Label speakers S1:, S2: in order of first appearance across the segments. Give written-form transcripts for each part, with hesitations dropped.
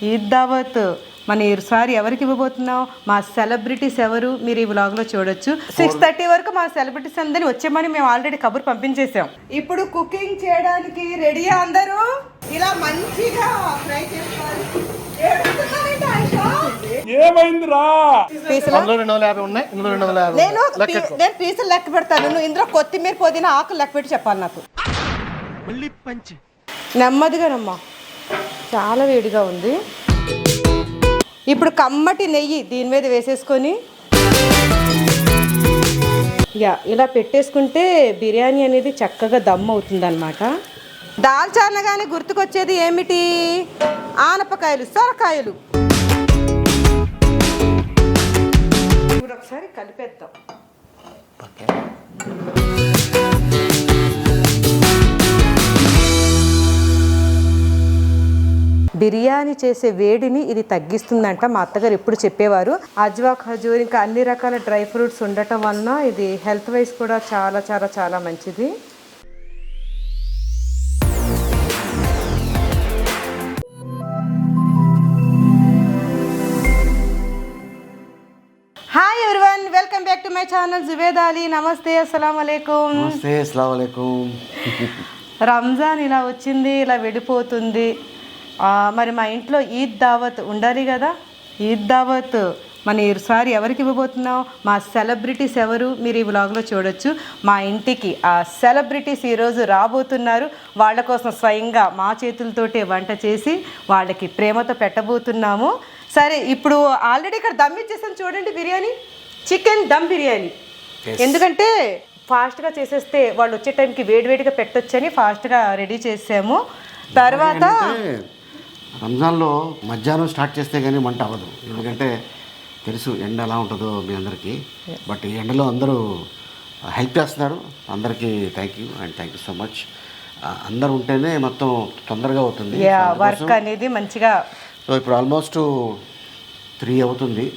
S1: ఈద్ దావత్ మన ఈసారి ఎవరికి ఇవ్వబోతున్నాం, మా సెలబ్రిటీస్ ఎవరు మీరు ఈ వ్లాగ్లో చూడొచ్చు. 6:30 వరకు మా సెలబ్రిటీస్ అందరినీ వచ్చేమని మేము ఆల్రెడీ కబురు పంపించేసాం. ఇప్పుడు కుకింగ్ చేయడానికి రెడీయా అందరూ? ఇలా మంచిగా ఫ్రై చేసుకోవాలి. నేను పీసులు లెక్క పెడతాను, నువ్వు ఇందులో కొత్తిమీర పుదీనా ఆకులు లెక్క పెట్టి చెప్పాలి నాకు. నెమ్మదిగానమ్మా, చాలా వేడిగా ఉంది. ఇప్పుడు కమ్మటి నెయ్యి దీని మీద వేసేసుకొని ఇలా పెట్టేసుకుంటే బిర్యానీ అనేది చక్కగా దమ్ అవుతుంది అనమాట. దాల్చా అనగానే గుర్తుకొచ్చేది ఏమిటి? ఆనపకాయలు, సొరకాయలు. ఇప్పుడు ఒకసారి కలిపేద్దాం. బిర్యానీ చేసే వేడిని ఇది తగ్గిస్తుందంట మా అత్తగారు ఎప్పుడు చెప్పేవారు. అజ్వా, ఖజూర్, ఇంకా అన్ని రకాల డ్రై ఫ్రూట్స్ ఉండటం వలన ఇది హెల్త్ వైజ్ కూడా చాలా చాలా చాలా మంచిది. Hi everyone, welcome back to my channel Zubed Ali. నమస్తే, అస్సలాం వాలేకుమ్.
S2: నమస్తే, అస్సలాం వాలేకుమ్.
S1: రంజాన్ ఇలా వచ్చింది, ఇలా వెళ్ళిపోతుంది. మరి మా ఇంట్లో ఈద్ దావత్ ఉండాలి కదా. ఈద్ దావత్ మన ఈసారి ఎవరికి ఇవ్వబోతున్నాం, మా సెలబ్రిటీస్ ఎవరు మీరు ఈ వ్లాగ్లో చూడొచ్చు. మా ఇంటికి ఆ సెలబ్రిటీస్ ఈరోజు రాబోతున్నారు. వాళ్ళ కోసం స్వయంగా మా చేతులతోటే వంట చేసి వాళ్ళకి ప్రేమతో పెట్టబోతున్నాము. సరే, ఇప్పుడు ఆల్రెడీ ఇక్కడ దమ్ ఇచ్చేసాను చూడండి, బిర్యానీ, చికెన్ దమ్ బిర్యానీ. ఎందుకంటే ఫాస్ట్గా చేసేస్తే వాళ్ళు వచ్చే టైంకి వేడివేడిగా పెట్టొచ్చని ఫాస్ట్గా రెడీ చేసాము. తర్వాత
S2: రంజాన్లో మధ్యాహ్నం స్టార్ట్ చేస్తే కానీ వంట అవ్వదు. ఎందుకంటే తెలుసు ఎండ ఎలా ఉంటుందో మీ అందరికీ. బట్ ఈ ఎండలో అందరూ హెల్ప్ చేస్తున్నారు. అందరికీ thank you and thank you so much. అందరు ఉంటేనే మొత్తం తొందరగా అవుతుంది
S1: వర్క్ అనేది మంచిగా.
S2: సో ఇప్పుడు ఆల్మోస్ట్ 3 అవుతుంది.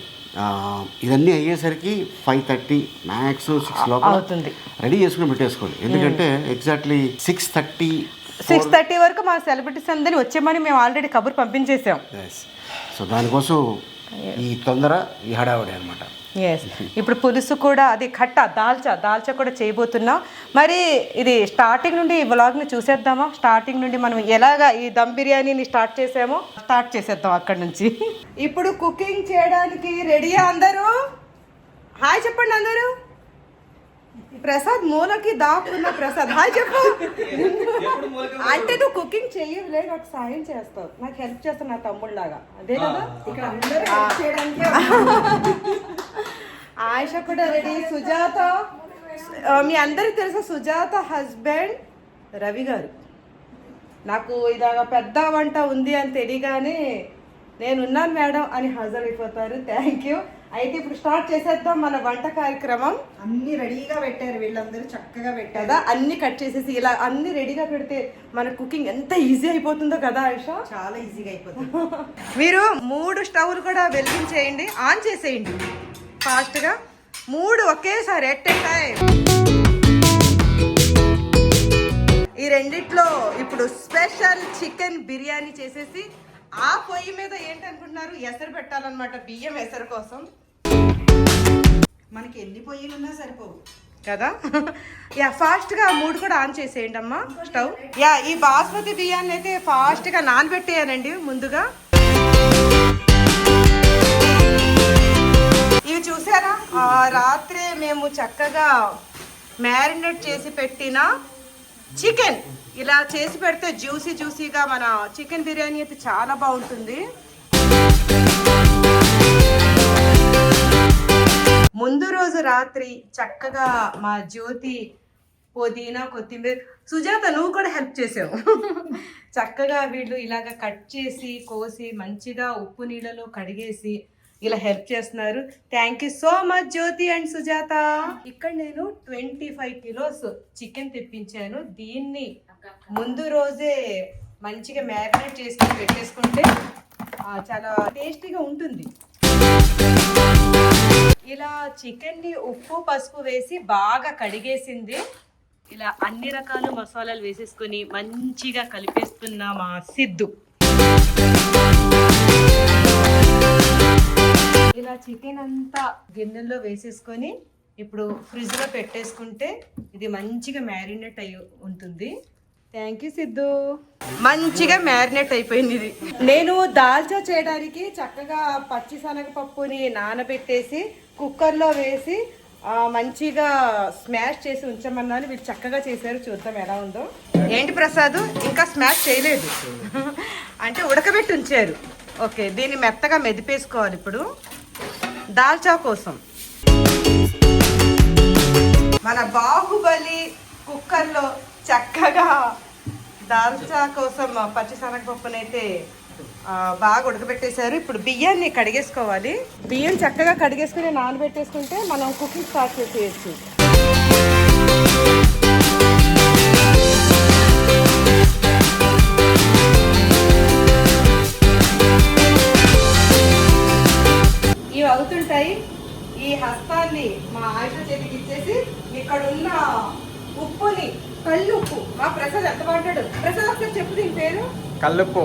S2: ఇవన్నీ అయ్యేసరికి 5:30 మ్యాక్స్ 6 లోపల అవుతుంది. రెడీ చేసుకుని పెట్టేసుకోండి. ఎందుకంటే ఎగ్జాక్ట్లీ 6:30
S1: వరకు మా సెలబ్రిటీస్ అందరినీ వచ్చేమని మేము ఆల్రెడీ కబురు పంపించేసాం.
S2: సో దానికోసం ఈ తొందర, ఈ హడావుడి అనమాట.
S1: ఇప్పుడు పులుసు కూడా, అది కట్ట దాల్చా కూడా చేయబోతున్నాం. మరి ఇది స్టార్టింగ్ నుండి ఈ వ్లాగ్ని చూసేద్దామా? స్టార్టింగ్ నుండి మనం ఎలాగా ఈ దమ్ బిర్యానీని స్టార్ట్ చేసేద్దాం అక్కడి నుంచి. ఇప్పుడు కుకింగ్ చేయడానికి రెడీయా అందరూ? హాయ్ చెప్పండి అందరూ. ప్రసాద్ మూలకి దాక్కున్న ప్రసాద్ హాయ్ చెప్పు. అంటే నువ్వు కుకింగ్ చెయ్యలే, నాకు సాయం చేస్తావు, నాకు హెల్ప్ చేస్తావు నా తమ్ముళ్ళలాగా, అదే కదా. ఆయిష కూడా రెడీ. సుజాత, మీ అందరికి తెలుసా సుజాత హస్బెండ్ రవి గారు. నాకు ఇలాగా పెద్ద వంట ఉంది అని తెలియగానే నేనున్నాను మేడం అని హాజరైపోతారు. Thank you. అయితే ఇప్పుడు స్టార్ట్ చేసేద్దాం మన వంట కార్యక్రమం.
S3: అన్ని రెడీగా పెట్టారు వీళ్ళందరూ, చక్కగా పెట్టారు
S1: కదా. అన్ని కట్ చేసేసి ఇలా అన్ని రెడీగా పెడితే మన కుకింగ్ ఎంత ఈజీ అయిపోతుందో కదా ఆయిష.
S3: చాలా ఈజీగా అయిపోతుంది.
S1: మీరు 3 స్టవ్లు కూడా వెలిగించేయండి, ఆన్ చేసేయండి ఫాస్ట్గా. 3 ఒకేసారి ఎట్ ఏ టైం. ఈ రెండిట్లో ఇప్పుడు స్పెషల్ చికెన్ బిర్యానీ చేసేసి ఆ పొయ్యి మీద ఏంటనుకుంటున్నారు, ఎసరు పెట్టాలన్నమాట, బియ్యం ఎసరు కోసం.
S3: మనకి ఎన్ని పొయ్యిలున్నా సరిపోవు
S1: కదా. ఫాస్ట్గా 3 కూడా ఆన్ చేసేయండి అమ్మా స్టవ్. ఈ బాస్మతి బియ్యాన్ని అయితే ఫాస్ట్గా నానబెట్టేయాలండి ముందుగా. ఇవి చూసారా, రాత్రే మేము చక్కగా మ్యారినేట్ చేసి పెట్టిన చికెన్. ఇలా చేసి పెడితే జ్యూసీగా మన చికెన్ బిర్యానీ అయితే చాలా బాగుంటుంది. ముందు రోజు రాత్రి చక్కగా మా జ్యోతి పుదీనా, కొత్తిమీర, సుజాత నువ్వు కూడా హెల్ప్ చేసావు. చక్కగా వీళ్ళు ఇలాగ కట్ చేసి కోసి మంచిగా ఉప్పు నీళ్ళలో కడిగేసి ఇలా హెల్ప్ చేస్తున్నారు. Thank you so much Jyothi and Sujatha. ఇక్కడ నేను 25 కిలోస్ చికెన్ తెప్పించాను. దీన్ని ముందు రోజే మంచిగా మ్యారినేట్ చేసుకుని పెట్టేసుకుంటే చాలా టేస్టీగా ఉంటుంది. ఇలా చికెన్ని ఉప్పు పసుపు వేసి బాగా కడిగేసింది. ఇలా అన్ని రకాల మసాలాలు వేసేసుకొని మంచిగా కలిపేస్తున్నా మా సిద్ధు. ఇలా చికెన్ అంతా గిన్నెలో వేసేసుకొని ఇప్పుడు ఫ్రిడ్జ్లో పెట్టేసుకుంటే ఇది మంచిగా మ్యారినేట్ అయి ఉంటుంది. Thank you Siddhu. మంచిగా మ్యారినేట్ అయిపోయింది ఇది. నేను దాల్చా చేయడానికి చక్కగా పచ్చిశనగపప్పుని నానబెట్టేసి కుక్కర్లో వేసి మంచిగా స్మాష్ చేసి ఉంచమన్నాను. వీళ్ళు చక్కగా చేశారు. చూద్దాం ఎలా ఉందో. ఏంటి ప్రసాద్, ఇంకా స్మాష్ చేయలేదు అంటే ఉడకబెట్టి ఉంచారు. ఓకే, దీన్ని మెత్తగా మెదిపేసుకోవాలి ఇప్పుడు దాల్చా కోసం. మన బాహుబలి కుక్కర్లో చక్కగా దాల్చా కోసం పచ్చిశనగపప్పునైతే బాగా ఉడకబెట్టేశారు. ఇప్పుడు బియ్యాన్ని కడిగేసుకోవాలి. బియ్యం చక్కగా కడిగేసుకుని నానబెట్టేసుకుంటే మనం కుకింగ్ స్టార్ట్ చేసేయచ్చు. ఇవి అవుతుంటాయి. ఈ హస్తాన్ని మా ఆయుష చేతికి ఇచ్చేసి ఇక్కడ ఉన్న ఉప్పుని, కళ్ళుప్పు, మా ప్రసాద్ ఎంత బాగుంటాడు. ప్రసాద్ ఒకసారి చెప్పు దీని పేరు.
S4: కళ్ళుప్పు.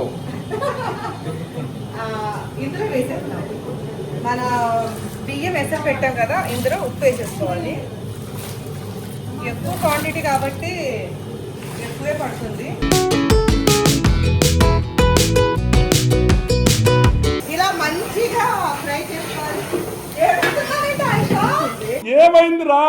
S1: ఇందులో వేసేస్తున్నాం. మన బియ్యం వేసే పెట్టాం కదా, ఇందులో ఉప్పు వేసేసుకోవాలి. ఎక్కువ క్వాంటిటీ కాబట్టి ఎక్కువే పడుతుంది. ఇలా మంచిగా ఫ్రై చేసుకోవాలి.
S4: ఏమైందిరా?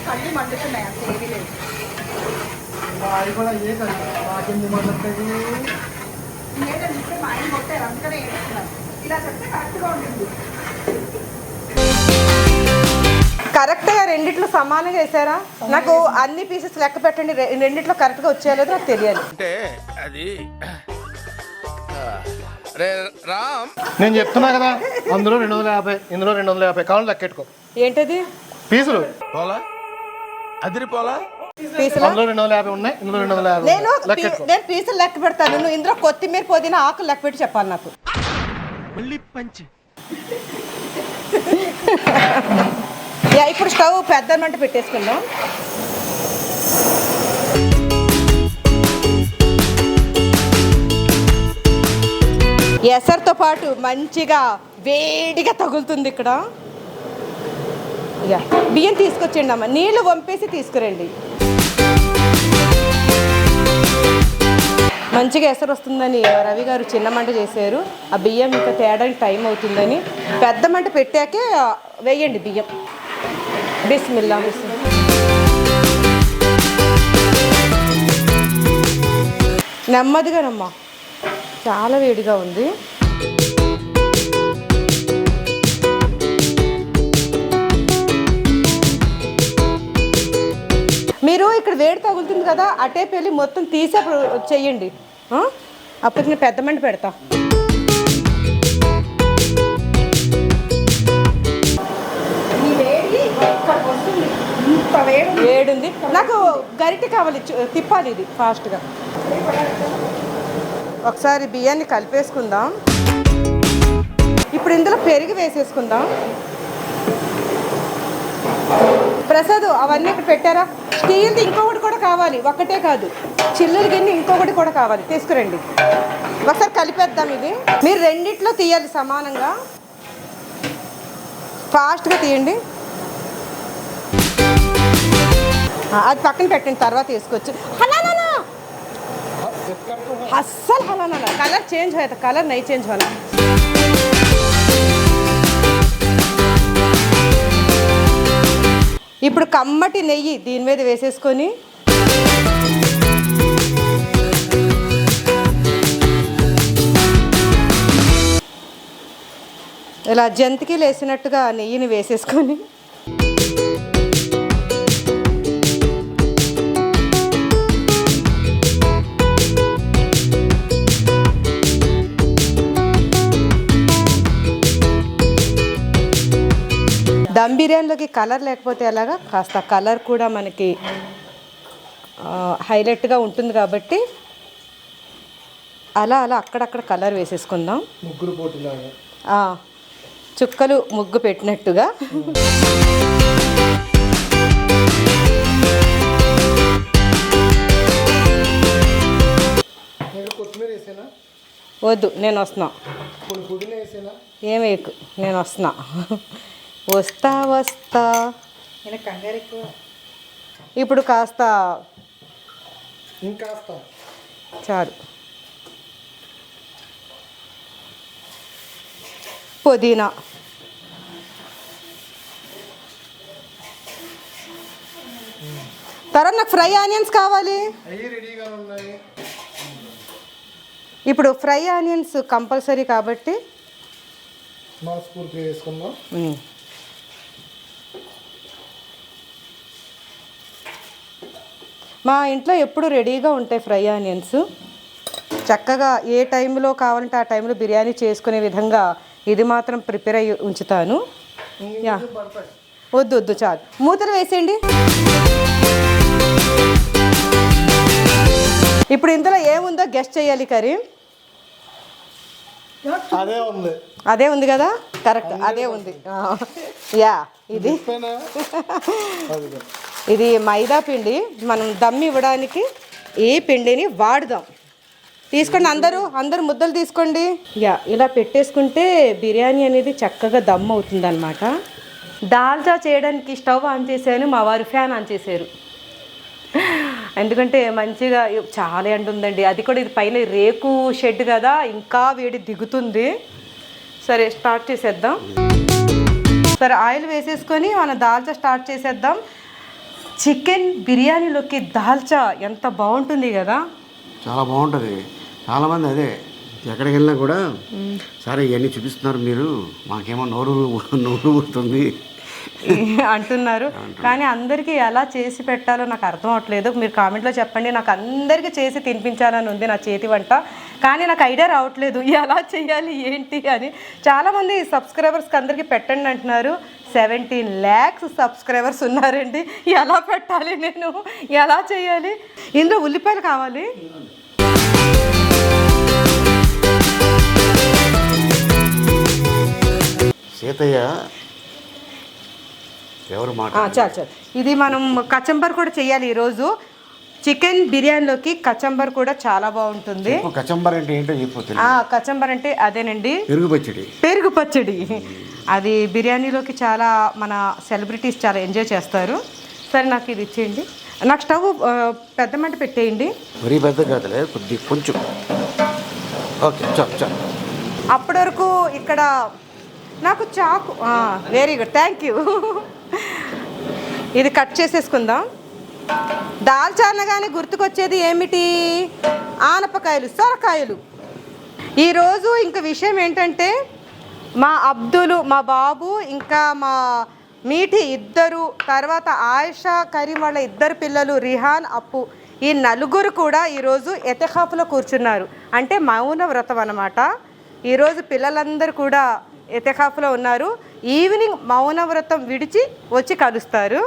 S3: కళ్ళు మండుతున్నాయి. అంత ఏమీ లేదు.
S4: అది కూడా ఏ కదా మాకెందుకు మాట్లాడుతుంది.
S3: లేదండి, ఇప్పుడే మా ఆయన కొట్టారు, అందుకనే ఏడుస్తున్నారు. ఇలా చెప్తే కరెక్ట్గా ఉంటుంది.
S1: కరెక్ట్గా రెండిట్లో సమానంగా వేసారా? నాకు అన్ని పీసెస్ లెక్క పెట్టండి. రెండిట్లో కరెక్ట్గా వచ్చేయలేదు నాకు తెలియాలి.
S5: అంటే అది రే రామ్,
S4: నేను చెప్తున్నా కదా, అందులో 250, ఇందులో 250 కావాలి లెక్కెట్టుకో.
S1: ఏంటది?
S4: పీసులు
S5: పోలా అదిరిపోలా.
S1: పీసులు
S4: అందులో 250 ఉన్నాయి, ఇందులో 250
S1: నేను
S4: లెక్కెట్టుకో.
S1: నేను పీసులు లెక్క పెడతాను. నువ్వు ఇందులో కొత్తిమీర, పుదీనా ఆకులు లెక్క పెట్టి చెప్పాలి నాకు.
S5: మళ్ళీ పంచి.
S1: ఇప్పుడు స్టవ్ పెద్ద మంట పెట్టేసుకుందాం. ఎసరుతో పాటు మంచిగా వేడిగా తగులుతుంది ఇక్కడ. బియ్యం తీసుకొచ్చేయండి అమ్మ. నీళ్లు వంపేసి తీసుకురండి. మంచిగా ఎసరు వస్తుందని రవి గారు చిన్న మంట చేశారు. ఆ బియ్యం ఇంకా తేడానికి టైం అవుతుందని పెద్ద మంట పెట్టాకే వేయండి బియ్యం. బిస్మిల్లా. నెమ్మదిగానమ్మా, చాలా వేడిగా ఉంది. మీరు ఇక్కడ వేడి తగులుతుంది కదా, అటే పెళ్ళి మొత్తం తీసి అప్పుడు చెయ్యండి. అప్పుడు నేను పెద్ద మంట పెడతా. వేడుంది. నాకు గరిటె కావాలి, తిప్పాలి ఇది ఫాస్ట్గా. ఒకసారి బియ్యాన్ని కలిపేసుకుందాం. ఇప్పుడు ఇందులో పెరుగు వేసేసుకుందాం. ప్రసాద్ అవన్నీ ఇక్కడ పెట్టారా? స్టీల్ది ఇంకొకటి కూడా కావాలి, ఒక్కటే కాదు. చిల్లులు గిన్నె ఇంకొకటి కూడా కావాలి, తీసుకురండి. ఒకసారి కలిపేద్దాం. ఇది మీరు రెండిట్లో తీయాలి సమానంగా. ఫాస్ట్గా తీయండి. అది పక్కన పెట్టండి, తర్వాత వేసుకోవచ్చు. హలానా అస్సలు హలానా కలర్ చేంజ్ అవుతుంది. కలర్ నై చేంజ్ అవ్వాలి. ఇప్పుడు కమ్మటి నెయ్యి దీని మీద వేసేసుకొని ఇలా జంతికి వేసినట్టుగా నెయ్యిని వేసేసుకొని దమ్ బిర్యానీలోకి కలర్ లేకపోతే ఎలాగా, కాస్త కలర్ కూడా మనకి హైలైట్గా ఉంటుంది కాబట్టి అలా అలా అక్కడక్కడ కలర్ వేసేసుకుందాం.
S4: ముగ్గురు పోటీలాగా
S1: చుక్కలు ముగ్గు పెట్టినట్టుగా.
S4: నేను కొత్తిమీర వేసేనా,
S1: వద్దు, నేను వస్తున్నా.
S4: కొన్ని పుదీనా వేసేనా.
S1: ఏమేకు, నేను వస్తున్నా. వస్తా వస్తా.
S3: నేను కంగారు ఎక్కువ.
S1: ఇప్పుడు కాస్త
S4: ఇంకాస్త
S1: చాలు. పుదీనా, తర్వాత నాకు ఫ్రై ఆనియన్స్ కావాలి.
S4: అవి రెడీగా ఉన్నాయి.
S1: ఇప్పుడు ఫ్రై ఆనియన్స్ కంపల్సరీ కాబట్టి
S4: మనస్ఫూర్తిగా వేసుకుందాం.
S1: మా ఇంట్లో ఎప్పుడు రెడీగా ఉంటాయి ఫ్రై ఆనియన్స్. చక్కగా ఏ టైంలో కావాలంటే ఆ టైంలో బిర్యానీ చేసుకునే విధంగా ఇది మాత్రం ప్రిపేర్ అయ్యి ఉంచుతాను. యా, వద్దు వద్దు, చాలు. మూతలు వేసేయండి. ఇప్పుడు ఇందులో ఏముందో గెస్ట్ చేయాలి కరీం.
S4: అదే ఉంది.
S1: అదే ఉంది కదా, కరెక్ట్, అదే ఉంది. యా, ఇది
S4: అదిగో.
S1: ఇది మైదా పిండి. మనం దమ్ ఇవ్వడానికి ఈ పిండిని వాడుదాం. తీసుకోండి, అందరూ ముద్దలు తీసుకోండి. యా, ఇలా పెట్టేసుకుంటే బిర్యానీ అనేది చక్కగా దమ్ అవుతుంది అనమాట. దాల్చా చేయడానికి స్టవ్ ఆన్ చేశాను, మా వారు ఫ్యాన్ ఆన్ చేశారు. ఎందుకంటే మంచిగా చాలా ఎండ ఉందండి. అది కూడా ఇది పైన రేకు షెడ్ కదా, ఇంకా వేడి దిగుతుంది. సరే, స్టార్ట్ చేసేద్దాం. సరే, ఆయిల్ వేసేసుకొని మనం దాల్చా స్టార్ట్ చేసేద్దాం. చికెన్ బిర్యానీలోకి దాల్చా ఎంత బాగుంటుంది కదా.
S2: చాలా బాగుంటుంది. చాలామంది అదే ఎక్కడికి వెళ్ళినా కూడా సరే ఇవన్నీ చూపిస్తున్నారు మీరు, మాకేమో నోరు ఊరుతుంది
S1: అంటున్నారు. కానీ అందరికీ ఎలా చేసి పెట్టాలో నాకు అర్థం అవట్లేదు. మీరు కామెంట్లో చెప్పండి. నాకు అందరికీ చేసి తినిపించాలని ఉంది నా చేతి వంట, కానీ నాకు ఐడియా రావట్లేదు ఎలా చేయాలి ఏంటి అని. చాలామంది సబ్స్క్రైబర్స్కి అందరికీ పెట్టండి అంటున్నారు. 17 lakhs సబ్స్క్రైబర్స్ ఉన్నారండి. ఎలా పెట్టాలి, నేను ఎలా చేయాలి? ఇందులో ఉల్లిపాయలు కావాలి.
S2: సీతయ్య ఎవరు మాట
S1: చాలు. ఇది మనం కచంబర్ కూడా చేయాలి ఈరోజు. చికెన్ బిర్యానీలోకి కచంబర్ కూడా చాలా బాగుంటుంది.
S2: కచంబర్ అంటే ఏంటో చెప్పు.
S1: కచంబర్ అంటే అదేనండి,
S2: పెరుగు పచ్చడి.
S1: అది బిర్యానీలోకి చాలా మన సెలబ్రిటీస్ చాలా ఎంజాయ్ చేస్తారు. సరే, నాకు ఇది ఇచ్చేయండి. నాకు స్టవ్ పెద్ద మంట పెట్టేయండి.
S2: మరీ పెద్ద కాదులే, కొంచెం. ఓకే, చాలు.
S1: అప్పటి వరకు ఇక్కడ నాకు చాకు. Very good, thank you. ఇది కట్ చేసేసుకుందాం. దాల్చా అనగానే గుర్తుకొచ్చేది ఏమిటి? ఆనపకాయలు, సొరకాయలు. ఈరోజు ఇంక విషయం ఏంటంటే, మా అబ్దులు, మా బాబు, ఇంకా మా మీఠి ఇద్దరు, తర్వాత ఆయిషా, కరీం వాళ్ళ ఇద్దరు పిల్లలు, రిహాన్, అప్పు, ఈ నలుగురు కూడా ఈరోజు ఎతెఖాఫ్లో కూర్చున్నారు. అంటే మౌన వ్రతం అన్నమాట. ఈరోజు పిల్లలందరూ కూడా ఎతెఖాఫ్లో ఉన్నారు. ఈవినింగ్ మౌన వ్రతం విడిచి వచ్చి కలుస్తారు.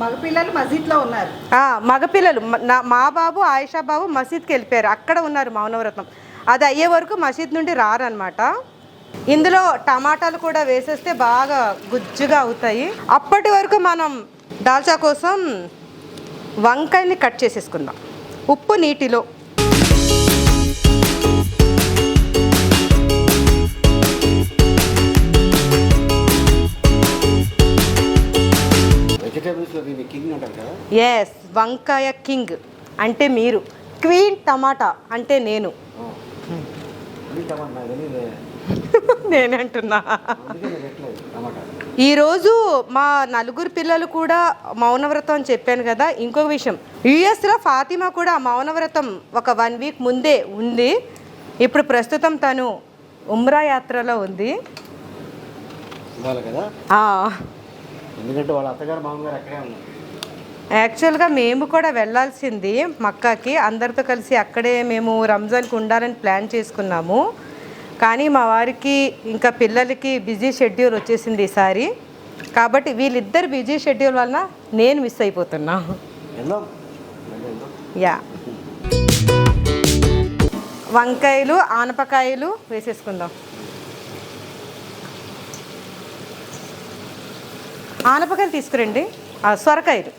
S3: మగపిల్లలు మసీద్లో ఉన్నారు.
S1: మగపిల్లలు మా బాబు, ఆయిషా బాబు మసీద్కి వెళ్ళిపోయారు. అక్కడ ఉన్నారు మౌనవ్రతం. అది అయ్యే వరకు మసీద్ నుండి రారనమాట. ఇందులో టమాటాలు కూడా వేసేస్తే బాగా గుజ్జుగా అవుతాయి. అప్పటి వరకు మనం దాల్చా కోసం వంకాయని కట్ చేసేసుకుందాం. ఉప్పు నీటిలో. ఎస్, వంకాయ కింగ్ అంటే మీరు, క్వీన్ టమాటా అంటే నేను. నేనంటున్నా. ఈరోజు మా నలుగురు పిల్లలు కూడా మౌనవ్రతం అని చెప్పాను కదా. ఇంకొక విషయం, యుఎస్లో ఫాతిమా కూడా మౌనవ్రతం ఒక 1 week ముందే ఉంది. ఇప్పుడు ప్రస్తుతం తను ఉమ్రా యాత్రలో ఉంది.
S2: ఎందుకంటే వాళ్ళ అత్తగారు మామగారు అక్కడే ఉన్నారు.
S1: యాక్చువల్గా మేము కూడా వెళ్ళాల్సింది మక్కాకి. అందరితో కలిసి అక్కడే మేము రంజాన్కి ఉండాలని ప్లాన్ చేసుకున్నాము. కానీ మా వారికి ఇంకా పిల్లలకి బిజీ షెడ్యూల్ వచ్చేసింది ఈసారి. కాబట్టి వీళ్ళిద్దరు బిజీ షెడ్యూల్ వలన నేను మిస్ అయిపోతున్నా. యా, వంకాయలు, ఆనపకాయలు వేసేసుకుందాం. ఆనపకాయలు తీసుకురండి, సొరకాయలు.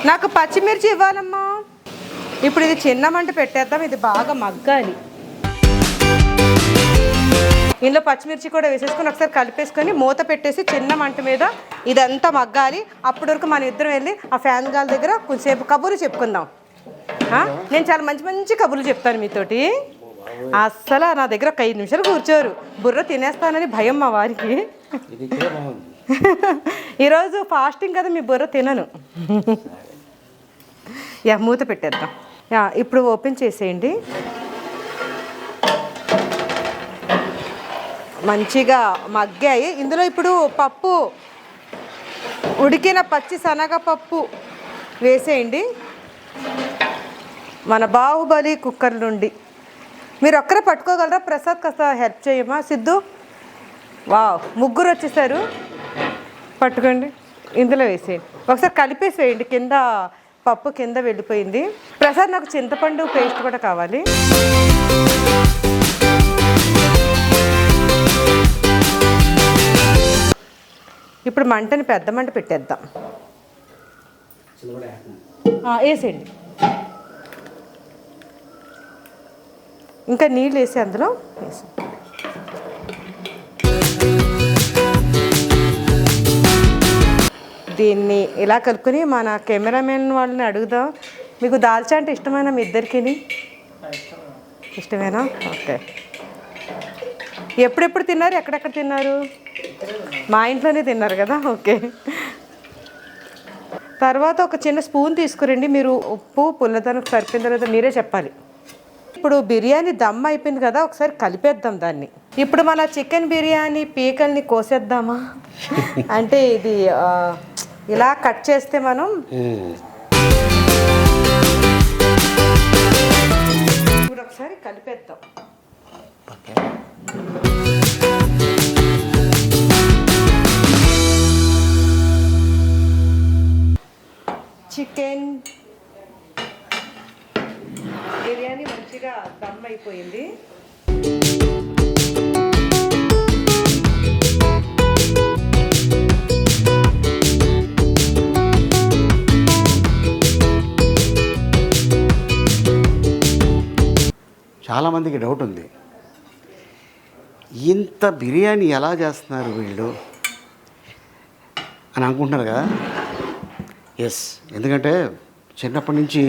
S1: నాకు పచ్చిమిర్చి ఇవ్వాలమ్మా. ఇప్పుడు ఇది చిన్న మంట పెట్టేద్దాం, ఇది బాగా మగ్గాలి. ఇందులో పచ్చిమిర్చి కూడా వేసేసుకొని ఒకసారి కలిపేసుకొని మూత పెట్టేసి చిన్న మంట మీద ఇదంతా మగ్గాలి. అప్పటి వరకు మన ఇద్దరం వెళ్ళి ఆ ఫ్యాన్ గాలి దగ్గర కొంచెంసేపు కబుర్లు చెప్పుకుందాం. నేను చాలా మంచి మంచి కబుర్లు చెప్తాను మీతోటి. అస్సలు నా దగ్గర ఒక 5 నిమిషాలు కూర్చోరు, బుర్ర తినేస్తానని భయం మా వారికి. ఈరోజు ఫాస్టింగ్ కదా, మీ బుర్ర తినను. మూత పెట్టేద్దాం. ఇప్పుడు ఓపెన్ చేసేయండి. మంచిగా మగ్గాయి. ఇందులో ఇప్పుడు పప్పు, ఉడికిన పచ్చి శనగపప్పు వేసేయండి. మన బాహుబలి కుక్కర్ నుండి. మీరు ఒక్కరే పట్టుకోగలరా? ప్రసాద్ కాస్త హెల్ప్ చేయమా? సిద్ధు, వావ్, ముగ్గురు వచ్చేసారు. పట్టుకోండి, ఇందులో వేసేయండి. ఒకసారి కలిపేసి వేయండి. కింద పప్పు కింద వెళ్ళిపోయింది. ప్రసాద్, నాకు చింతపండు పేస్ట్ కూడా కావాలి. ఇప్పుడు మంటని పెద్ద మంట పెట్టేద్దాం. వేసేయండి. ఇంకా నీళ్ళు వేసి అందులో వేసి దీన్ని ఇలా కలుపుకొని మన కెమెరామెన్ వాళ్ళని అడుగుదాం. మీకు దాల్చా అంటే ఇష్టమేనా? మీ ఇద్దరికి ఇష్టమేనా? ఓకే. ఎప్పుడెప్పుడు తిన్నారు? ఎక్కడెక్కడ తిన్నారు? మా ఇంట్లోనే తిన్నారు కదా. ఓకే. తర్వాత ఒక చిన్న స్పూన్ తీసుకురండి. మీరు ఉప్పు పుల్లదనం సరిపోయిన తర్వాత మీరే చెప్పాలి. ఇప్పుడు బిర్యానీ దమ్ అయిపోయింది కదా, ఒకసారి కలిపేద్దాం దాన్ని. ఇప్పుడు మన చికెన్ బిర్యానీ పీకల్ని కోసేద్దామా? అంటే ఇది ఇలా కట్ చేస్తే మనం ఇప్పుడు ఒకసారి కలిపేద్దాం. చికెన్ బిర్యానీ మంచిగా దమ్ అయిపోయింది.
S2: చాలామందికి డౌట్ ఉంది, ఇంత బిర్యానీ ఎలా చేస్తున్నారు వీళ్ళు అని అనుకుంటున్నారు కదా. ఎస్, ఎందుకంటే చిన్నప్పటి నుంచి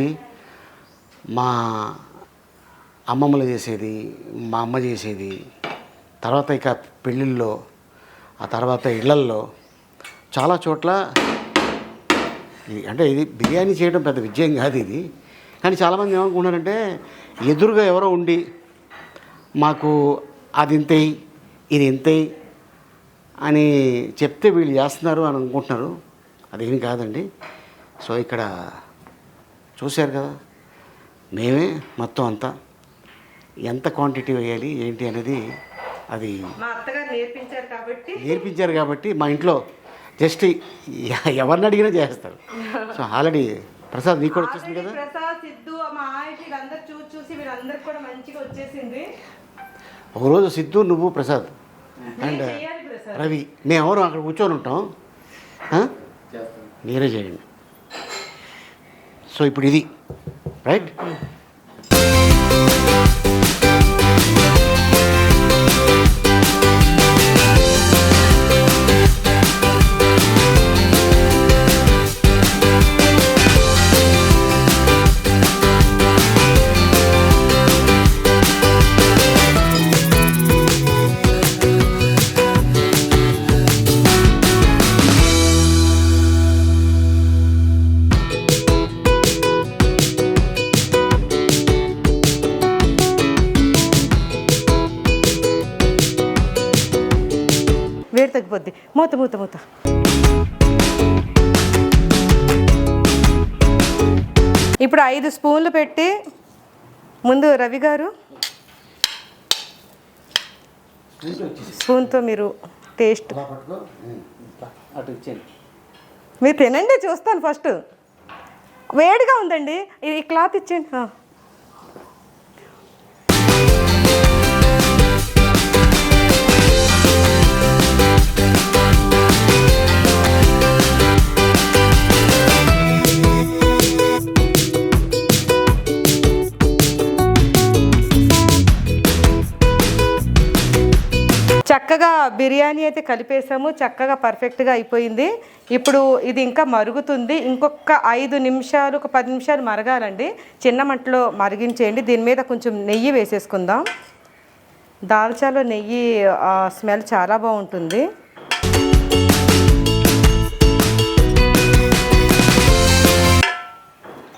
S2: మా అమ్మమ్మలు చేసేది, మా అమ్మ చేసేది, తర్వాత ఇక పెళ్ళిళ్ళలో, ఆ తర్వాత ఇళ్ళల్లో చాలా చోట్ల అంటే ఇది బిర్యానీ చేయడం పెద్ద విజయం కాదు ఇది. కానీ చాలామంది ఏమనుకుంటున్నారంటే ఎదురుగా ఎవరో ఉండి మాకు అది ఇంతేయి ఇది ఇంతేయి అని చెప్తే వీళ్ళు చేస్తున్నారు అని అనుకుంటున్నారు. అదేమి కాదండి. సో ఇక్కడ చూశారు కదా, మేమే మొత్తం అంతా ఎంత క్వాంటిటీ వేయాలి ఏంటి అనేది అది
S1: మా అత్తగారు
S2: నేర్పించారు కాబట్టి మా ఇంట్లో జస్ట్ ఎవరిని అడిగినా చేస్తారు. సో ఆల్రెడీ ప్రసాద్ నీకు కూడా వచ్చేసింది కదా.
S1: ప్రసాద్, సిద్ధు, మా ఆయన వీళ్ళందరూ చూసి వీళ్ళందరికీ కూడా మంచిగా వచ్చేసింది.
S2: ఒకరోజు సిద్ధు, నువ్వు, ప్రసాద్ అండ్ రవి మేమెవరు అక్కడ కూర్చొని ఉంటాం, మీరే చేయండి. సో ఇప్పుడు ఇది రైట్.
S1: వేడి తగ్గిపోద్ది. మూత మూత మూత. ఇప్పుడు 5 స్పూన్లు పెట్టి ముందు రవి గారు స్పూన్తో మీరు టేస్ట్ మీరు తినండి, చూస్తాను. ఫస్ట్ వేడిగా ఉందండి, ఈ క్లాత్ ఇచ్చేయండి. చక్కగా బిర్యానీ అయితే కలిపేసాము, చక్కగా పర్ఫెక్ట్గా అయిపోయింది. ఇప్పుడు ఇది ఇంకా మరుగుతుంది. ఇంకొక 5 నిమిషాలు, ఒక 10 నిమిషాలు మరగాలండి. చిన్న మంటలో మరిగించేయండి. దీని మీద కొంచెం నెయ్యి వేసేసుకుందాం. దాల్చాలో నెయ్యి స్మెల్ చాలా బాగుంటుంది.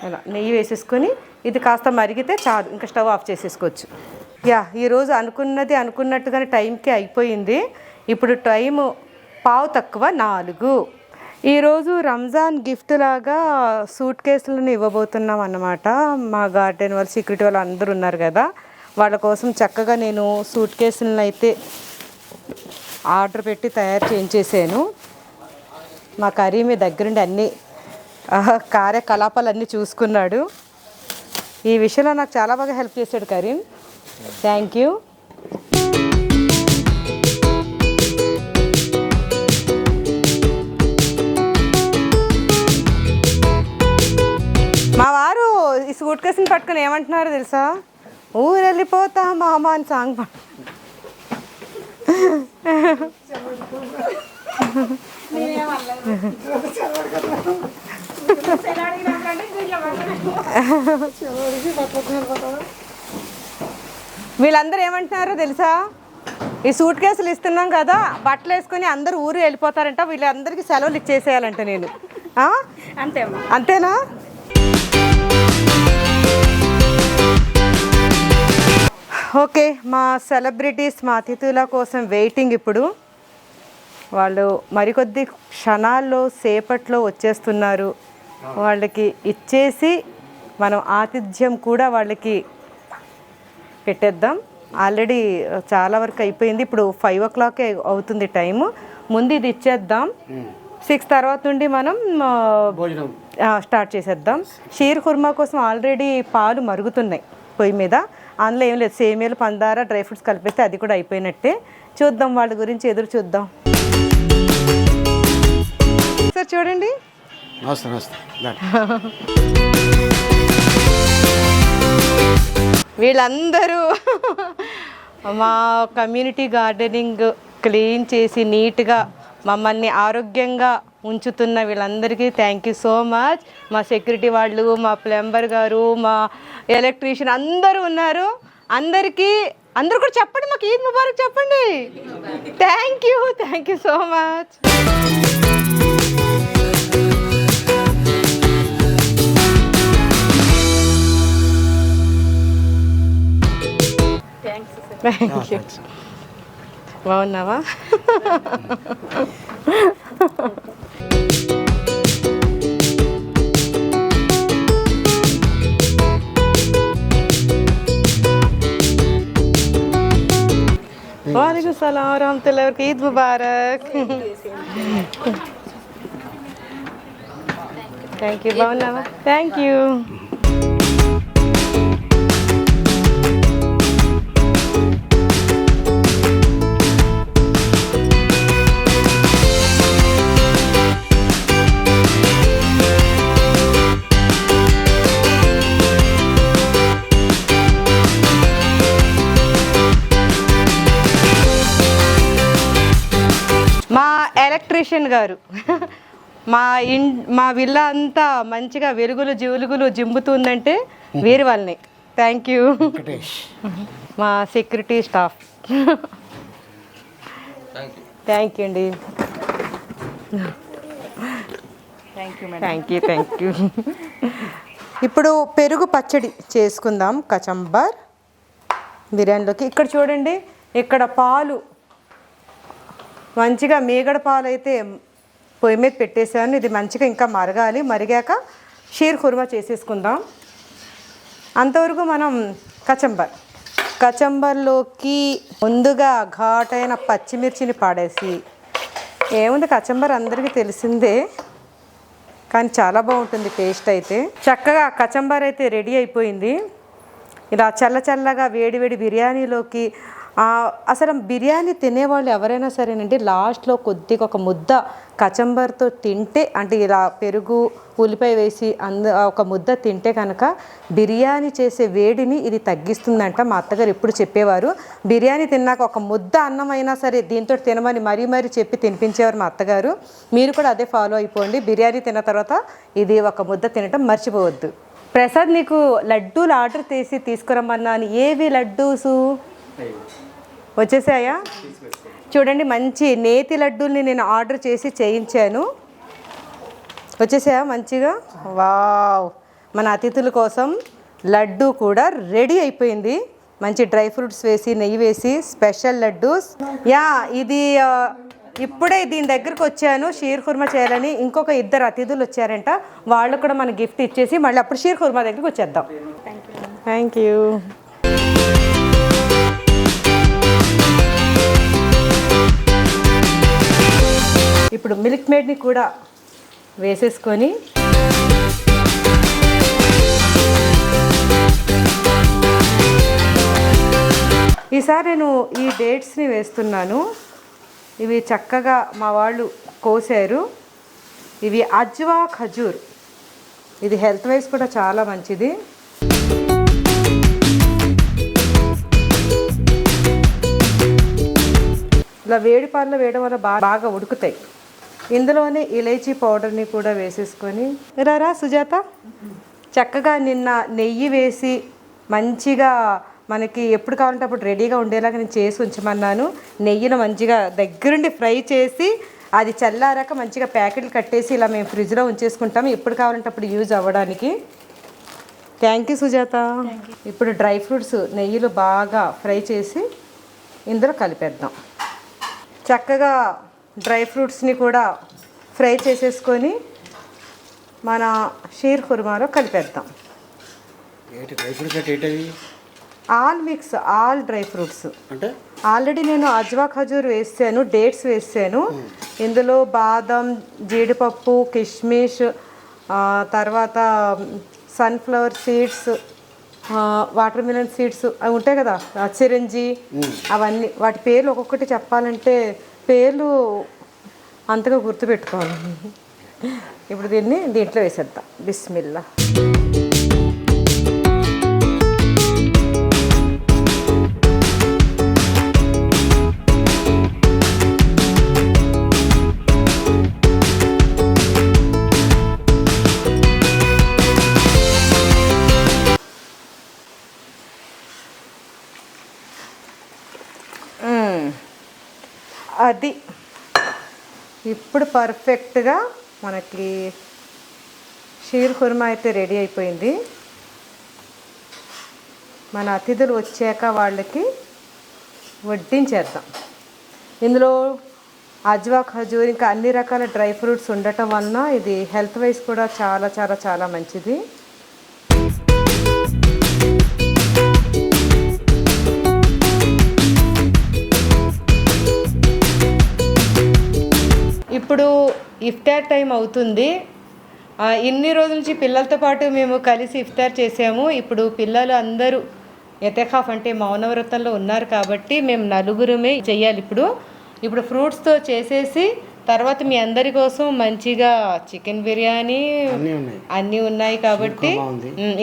S1: అలా నెయ్యి వేసేసుకొని ఇది కాస్త మరిగితే చాలు, ఇంకా స్టవ్ ఆఫ్ చేసేసుకోవచ్చు. ఈరోజు అనుకున్నట్టుగానే టైంకి అయిపోయింది. ఇప్పుడు టైము 4:15. ఈరోజు రంజాన్ గిఫ్ట్ లాగా సూట్ కేసులను ఇవ్వబోతున్నాం అన్నమాట. మా గార్డెన్ వాళ్ళు, సెక్యూరిటీ వాళ్ళు అందరూ ఉన్నారు కదా, వాళ్ళ కోసం చక్కగా నేను సూట్ కేసులను అయితే ఆర్డర్ పెట్టి తయారు చేయించేసాను. మా కరీమే దగ్గరుండి అన్ని కార్యకలాపాలన్నీ చూసుకున్నాడు. ఈ విషయంలో నాకు చాలా బాగా హెల్ప్ చేశాడు కరీం. Thank you. మా వారు ఈ సూట్ కేసుని పట్టుకుని ఏమంటున్నారో తెలుసా? ఊరు వెళ్ళిపోతా మామ అని సాంగ్ పాడు. వీళ్ళందరూ ఏమంటున్నారో తెలుసా? ఈ సూట్ కేసులు ఇస్తున్నాం కదా, బట్టలు వేసుకొని అందరూ ఊరు వెళ్ళిపోతారంట. వీళ్ళందరికీ సెలవులు ఇచ్చేసేయాలంట నేను. అంతేనా? ఓకే, మా సెలబ్రిటీస్, మా అతిథుల కోసం వెయిటింగ్. ఇప్పుడు వాళ్ళు మరికొద్ది క్షణాల్లో, సేపట్లో వచ్చేస్తున్నారు. వాళ్ళకి ఇచ్చేసి మనం ఆతిథ్యం కూడా వాళ్ళకి పెట్టేద్దాం. ఆల్రెడీ చాలా వరకు అయిపోయింది. ఇప్పుడు 5 o'clock అవుతుంది టైము. ముందు ఇది ఇచ్చేద్దాం. 6 తర్వాత నుండి మనం స్టార్ట్ చేసేద్దాం. షీర్ కుర్మా కోసం ఆల్రెడీ పాలు మరుగుతున్నాయి పొయ్యి మీద. అందులో ఏం లేదు, సేమియాలు, పందార, డ్రై ఫ్రూట్స్ కలిపేస్తే అది కూడా అయిపోయినట్టే. చూద్దాం, వాళ్ళ గురించి ఎదురు చూద్దాం. సార్ చూడండి. వీళ్ళందరూ మా కమ్యూనిటీ గార్డెనింగ్ క్లీన్ చేసి నీట్గా మమ్మల్ని ఆరోగ్యంగా ఉంచుతున్న వీళ్ళందరికీ థ్యాంక్ యూ సో మచ్. మా సెక్యూరిటీ వాళ్ళు, మా ప్లంబర్ గారు, మా ఎలక్ట్రీషియన్ అందరూ ఉన్నారు. అందరూ కూడా చెప్పండి, మాకు ఈద్ ముబారక్ చెప్పండి. Thank you so much. Thank you. బాగున్నావా? వాలేకుమ్ సలాం వరహమతుల్లాహి వబరకాతుహ్. ఈద్ ముబారక్. Thank you. బాగున్నావా? Thank you. ఎలక్ట్రీషియన్ గారు మా విల్లా అంతా మంచిగా వెలుగులు జింపుతుందంటే వీరి వాళ్ళని. Thank you. మా సెక్యూరిటీ స్టాఫ్ థ్యాంక్ యూ అండి. Thank you. ఇప్పుడు పెరుగు పచ్చడి చేసుకుందాం కచంబర్ బిర్యానీలోకి. ఇక్కడ చూడండి, ఇక్కడ పాలు మంచిగా మీగడ పాలు అయితే పొయ్యి మీద పెట్టేశాను. ఇది మంచిగా ఇంకా మరగాలి. మరిగాక షీర్ కుర్మా చేసేసుకుందాం. అంతవరకు మనం కచంబర్లోకి ముందుగా ఘాటైన పచ్చిమిర్చిని పాడేసి, ఏముంది కచంబర్ అందరికీ తెలిసిందే కానీ చాలా బాగుంటుంది టేస్ట్ అయితే. చక్కగా కచంబర్ అయితే రెడీ అయిపోయింది. ఇలా చల్లగా వేడి బిర్యానీలోకి అసలు బిర్యానీ తినేవాళ్ళు ఎవరైనా సరేనండి లాస్ట్లో కొద్దిగా ఒక ముద్ద కచంబర్తో తింటే, అంటే ఇలా పెరుగు ఉల్లిపాయ వేసి ఒక ముద్ద తింటే కనుక బిర్యానీ చేసే వేడిని ఇది తగ్గిస్తుందంట. మా అత్తగారు ఎప్పుడు చెప్పేవారు. బిర్యానీ తిన్నాక ఒక ముద్ద అన్నం అయినా సరే దీంతో తినమని మరీ మరీ చెప్పి తినిపించేవారు మా అత్తగారు. మీరు కూడా అదే ఫాలో అయిపోండి. బిర్యానీ తిన్న తర్వాత ఇది ఒక ముద్ద తినటం మర్చిపోవద్దు. ప్రసాద్, నీకు లడ్డూలు ఆర్డర్ చేసి తీసుకురమ్మన్నాను. ఏవి లడ్డూసు వచ్చేసాయా? చూడండి, మంచి నేతి లడ్డూల్ని నేను ఆర్డర్ చేసి చేయించాను. వచ్చేసాయా మంచిగా? వావ్, మన అతిథుల కోసం లడ్డు కూడా రెడీ అయిపోయింది. మంచి డ్రై ఫ్రూట్స్ వేసి నెయ్యి వేసి స్పెషల్ లడ్డూస్. యా, ఇది ఇప్పుడే దీని దగ్గరకు వచ్చాను షీర్ కుర్మా చేయాలని. ఇంకొక 2 అతిథులు వచ్చారంట, వాళ్ళు కూడా మన గిఫ్ట్ ఇచ్చేసి మళ్ళీ అప్పుడు షీర్ కుర్మా దగ్గరికి వచ్చేద్దాం. Thank you. ఇప్పుడు మిల్క్ మేడ్ని కూడా వేసేసుకొని ఈసారి నేను ఈ డేట్స్ని వేస్తున్నాను. ఇవి చక్కగా మా వాళ్ళు కోసారు. ఇవి అజ్వా ఖజూర్. ఇది హెల్త్ వైజ్ కూడా చాలా మంచిది. ఇలా వేడి పాలలో వేయడం వల్ల బాగా ఉడుకుతాయి. ఇందులోనే ఇలైచీ పౌడర్ని కూడా వేసేసుకొని రారా సుజాత, చక్కగా నిన్న నెయ్యి వేసి మంచిగా మనకి ఎప్పుడు కావాలంటే అప్పుడు రెడీగా ఉండేలాగా నేను చేసి ఉంచమన్నాను. నెయ్యిని మంచిగా దగ్గరుండి ఫ్రై చేసి అది చల్లారాక మంచిగా ప్యాకెట్లు కట్టేసి ఇలా మేము ఫ్రిడ్జ్లో ఉంచేసుకుంటాము, ఎప్పుడు కావాలంటే అప్పుడు యూజ్ అవ్వడానికి. Thank you Sujatha. ఇప్పుడు డ్రై ఫ్రూట్స్ నెయ్యిలో బాగా ఫ్రై చేసి ఇందులో కలిపేద్దాం. చక్కగా డ్రై ఫ్రూట్స్ని కూడా ఫ్రై చేసేసుకొని మన షీర్ కుర్మాలో కలిపేద్దాం. All mix, all dry fruits. అంటే ఆల్రెడీ నేను అజ్వా ఖజూర్ వేసాను, డేట్స్ వేసాను. ఇందులో బాదం, జీడిపప్పు, కిష్మిష్, తర్వాత sunflower seeds, water melon seeds అవి ఉంటాయి కదా, చిరంజి, అవన్నీ. వాటి పేర్లు ఒక్కొక్కటి చెప్పాలంటే పేర్లు అంతగా గుర్తుపెట్టుకోవాలి. ఇప్పుడు దీంట్లో వేసేద్దాం. బిస్మిల్లా. అది ఇప్పుడు పర్ఫెక్ట్గా మనకి షీర్ కుర్మా అయితే రెడీ అయిపోయింది. మన అతిథులు వచ్చాక వాళ్ళకి వడ్డించేద్దాం. ఇందులో అజ్వా ఖజూర్ ఇంకా అన్ని రకాల డ్రై ఫ్రూట్స్ ఉండటం వలన ఇది హెల్త్ వైజ్ కూడా చాలా చాలా చాలా మంచిది. ఇప్పుడు ఇఫ్తార్ టైం అవుతుంది. ఇన్ని రోజుల నుంచి పిల్లలతో పాటు మేము కలిసి ఇఫ్తార్ చేసాము. ఇప్పుడు పిల్లలు అందరూ ఎతెఖాఫ్ అంటే మౌనవ్రతంలో ఉన్నారు కాబట్టి మేము నలుగురమే చేయాలి. ఇప్పుడు ఫ్రూట్స్తో చేసేసి తర్వాత మీ అందరి కోసం మంచిగా చికెన్ బిర్యానీ అన్నీ ఉన్నాయి కాబట్టి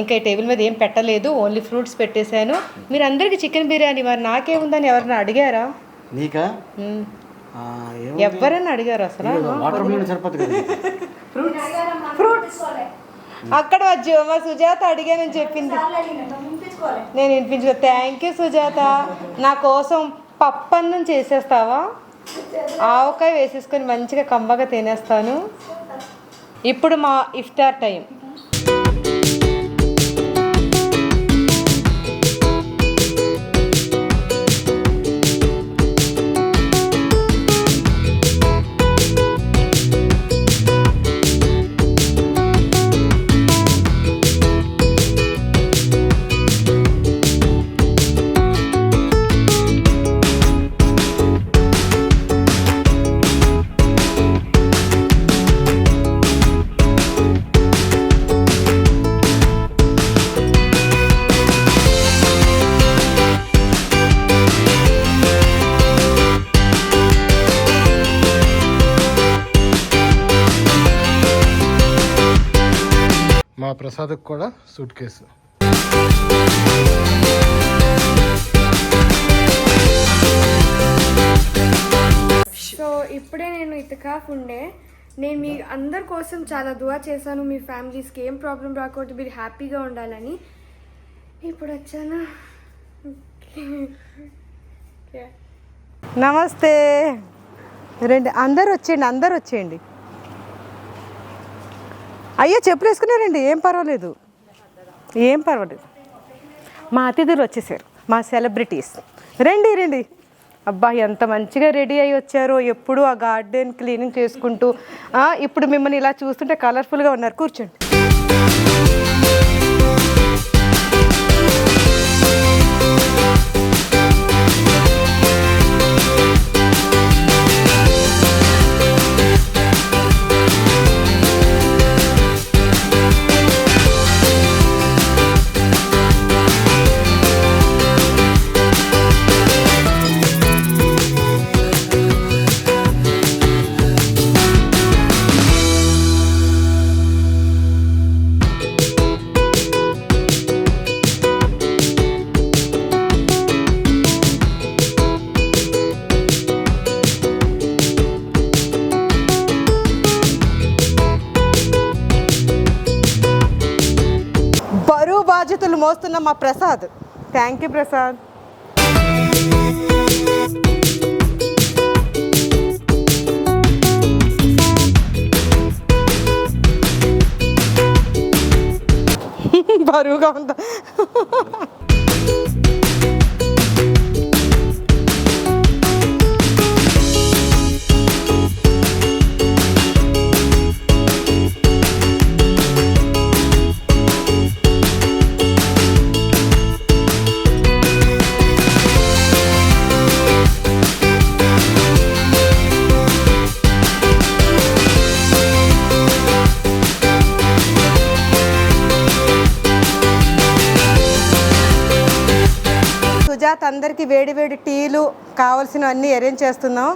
S1: ఇంకా టేబుల్ మీద ఏం పెట్టలేదు, ఓన్లీ ఫ్రూట్స్ పెట్టేశాను. మీరు అందరికీ చికెన్ బిర్యానీ, మరి నాకేముందని ఎవరైనా అడిగారా? ఎవరైనా అడిగారు అసలు? అక్కడ మా సుజాత అడిగానని చెప్పింది, నేను వినిపించుకో. Thank you Sujatha. నా కోసం పప్పన్నం చేసేస్తావా? ఆవకాయ వేసేసుకొని మంచిగా కమ్మగా తినేస్తాను. ఇప్పుడు మా ఇఫ్తార్ టైం.
S4: ప్రసాద్కి కూడా సూట్ కేసు.
S6: సో ఇప్పుడే నేను ఇతకాఫ్ ఉండే, నేను మీ అందరి కోసం చాలా దువా చేశాను, మీ ఫ్యామిలీస్కి ఏం ప్రాబ్లం రాకూడదు, మీరు హ్యాపీగా ఉండాలని. ఇప్పుడు వచ్చాను.
S1: నమస్తే రండి, అందరు వచ్చేయండి. అయ్యో చెప్పులు వేసుకున్నారండి, ఏం పర్వాలేదు. మా అతిథులు వచ్చేసారు, మా సెలబ్రిటీస్. రండి. అబ్బా ఎంత మంచిగా రెడీ అయ్యి వచ్చారో, ఎప్పుడు ఆ గార్డెన్ క్లీనింగ్ చేసుకుంటూ. ఇప్పుడు మిమ్మల్ని ఇలా చూస్తుంటే కలర్ఫుల్గా ఉన్నారు. కూర్చోండి. బాధ్యతలు మోస్తున్న మా ప్రసాద్. Thank you Prasad. బరువుగా ఉందా? అందరికి వేడివేడి టీలు కావాల్సినవన్నీ అరేంజ్ చేస్తున్నాం.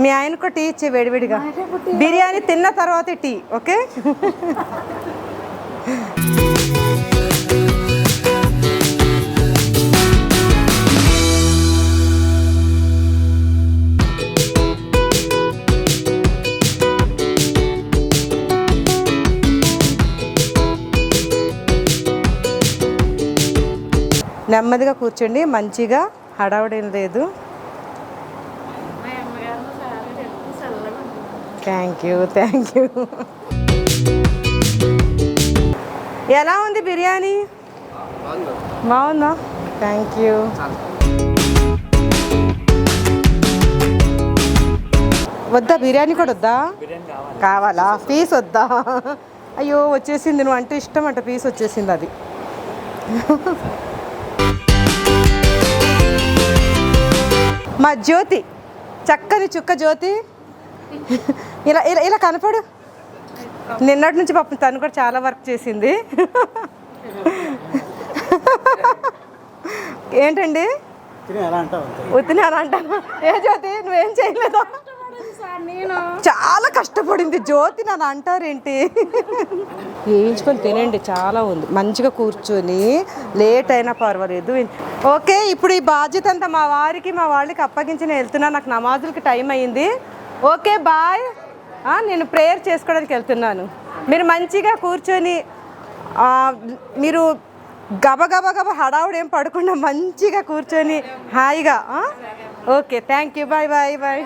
S1: మీ ఆయనకు టీ ఇచ్చే వేడివేడిగా. బిర్యానీ తిన్న తర్వాతే టీ. ఓకే. నెమ్మదిగా కూర్చోండి, మంచిగా, హడావుడేం లేదు. Thank you. ఎలా ఉంది బిర్యానీ? బాగుందా? Thank you. వద్దా బిర్యానీ కూడా వద్దా? కావాలా? పీస్ వద్దా? అయ్యో వచ్చేసింది, నువ్వు అంటే ఇష్టం అంట, పీస్ వచ్చేసింది. అది మా జ్యోతి, చక్కని చుక్క జ్యోతి. ఇలా ఇలా ఇలా కనపడు. నిన్నటి నుంచి పాపం తను కూడా చాలా వర్క్ చేసింది. ఏంటండి ఉత్తిని అలా అంటాను? ఏ జ్యోతి నువ్వేం చేయలేదా? చాలా కష్టపడింది జ్యోతి. నన్ను అంటారేంటి? వేయించుకొని తినండి, చాలా ఉంది. మంచిగా కూర్చొని లేట్ అయినా పర్వాలేదు. ఓకే, ఇప్పుడు ఈ బాధ్యత అంతా మా వారికి మా వాళ్ళకి అప్పగించి నేను వెళ్తున్నాను. నాకు నమాజులకి టైం అయ్యింది. Okay bye. నేను ప్రేయర్ చేసుకోవడానికి వెళ్తున్నాను. మీరు మంచిగా కూర్చొని మీరు గబ హడావుడు ఏం పడకుండా మంచిగా కూర్చొని హాయిగా. Okay, thank you. Bye.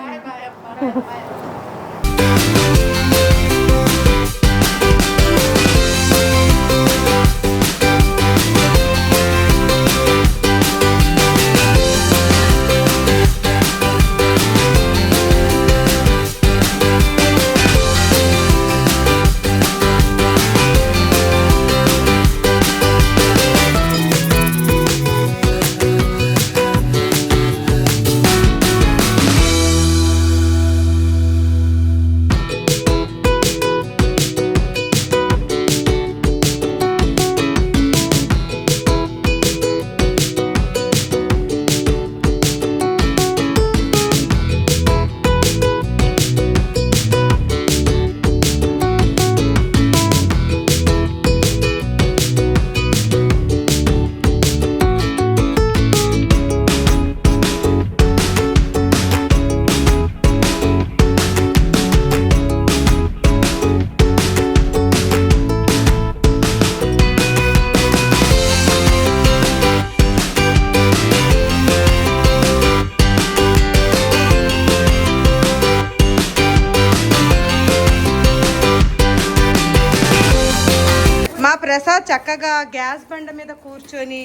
S1: Prasad చక్కగా గ్యాస్ బండ మీద కూర్చొని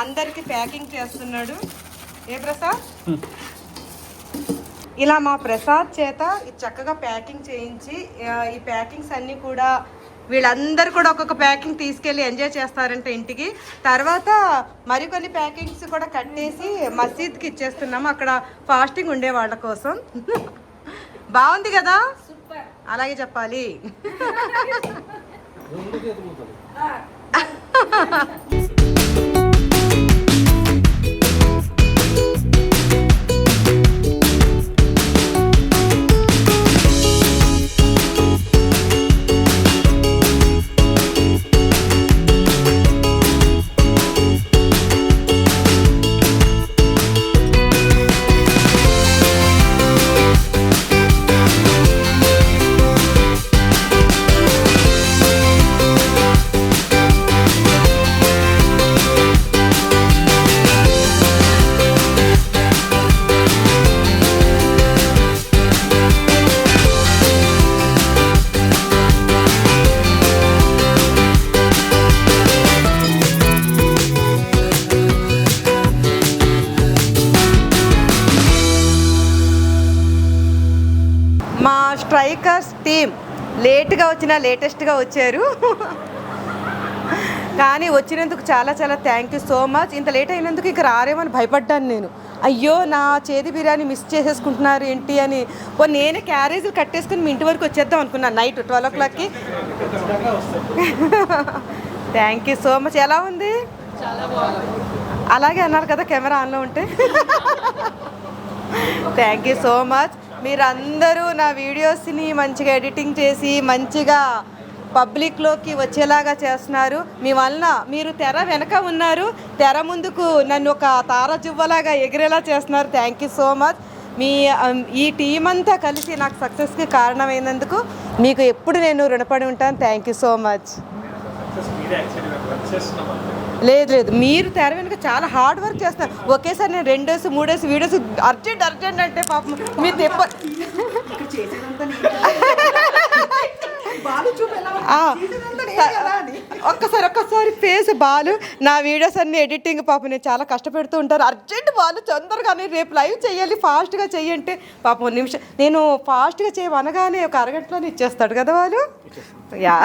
S1: అందరికి ప్యాకింగ్ చేస్తున్నాడు. ఏ ప్రసాద్? ఇలా మా ప్రసాద్ చేత ఇది చక్కగా ప్యాకింగ్ చేయించి ఈ ప్యాకింగ్స్ అన్నీ కూడా వీళ్ళందరూ కూడా ఒక్కొక్క ప్యాకింగ్ తీసుకెళ్ళి ఎంజాయ్ చేస్తారంటే ఇంటికి. తర్వాత మరికొన్ని ప్యాకింగ్స్ కూడా కట్టేసి మసీద్కి ఇచ్చేస్తున్నాము, అక్కడ ఫాస్టింగ్ ఉండే వాళ్ళ కోసం. బాగుంది కదా? అలాగే చెప్పాలి. మా స్ట్రైకర్స్ టీం లేట్గా వచ్చినా లేటెస్ట్గా వచ్చారు. కానీ వచ్చినందుకు చాలా చాలా థ్యాంక్ యూ సో మచ్. ఇంత లేట్ అయినందుకు ఇక రారేమని భయపడ్డాను నేను. అయ్యో నా చేతి బిర్యానీ మిస్ చేసేసుకుంటున్నారు ఏంటి అని. నేనే క్యారేజీలు కట్టేసుకుని మీ ఇంటి వరకు వచ్చేద్దాం అనుకున్నాను నైట్ 12 o'clockకి. Thank you so much. ఎలా ఉంది? అలాగే అన్నారు కదా కెమెరా ఆన్లో ఉంటే. Thank you so much. మీరందరూ నా వీడియోస్ని మంచిగా ఎడిటింగ్ చేసి మంచిగా పబ్లిక్లోకి వచ్చేలాగా చేస్తున్నారు. మీ వలన మీరు తెర వెనక ఉన్నారు, తెర ముందుకు నన్ను ఒక తారజువ్వలాగా ఎగిరేలా చేస్తున్నారు. Thank you so much. మీ ఈ టీం అంతా కలిసి నాకు సక్సెస్కి కారణమైనందుకు మీకు ఎప్పుడు నేను రుణపడి ఉంటాను. Thank you so much. లేదు లేదు, మీరు తెర వెనుక చాలా హార్డ్ వర్క్ చేస్తున్నారు. ఒకేసారి నేను 2 days 3 days వీడియోస్ అర్జెంట్ అంటే పాపం మీరు ఒక్కసారి ఫేస్ బాలు నా వీడియోస్ అన్ని ఎడిటింగ్ పాపం నేను చాలా కష్టపెడుతూ ఉంటారు. అర్జెంట్ బాలు తొందరగానే రేపు లైవ్ చేయాలి, ఫాస్ట్గా చెయ్యంటే పాపం నిమిషం నేను ఫాస్ట్గా చేయమనగానే ఒక అరగంటలోనే ఇచ్చేస్తాడు కదా వాళ్ళు. యా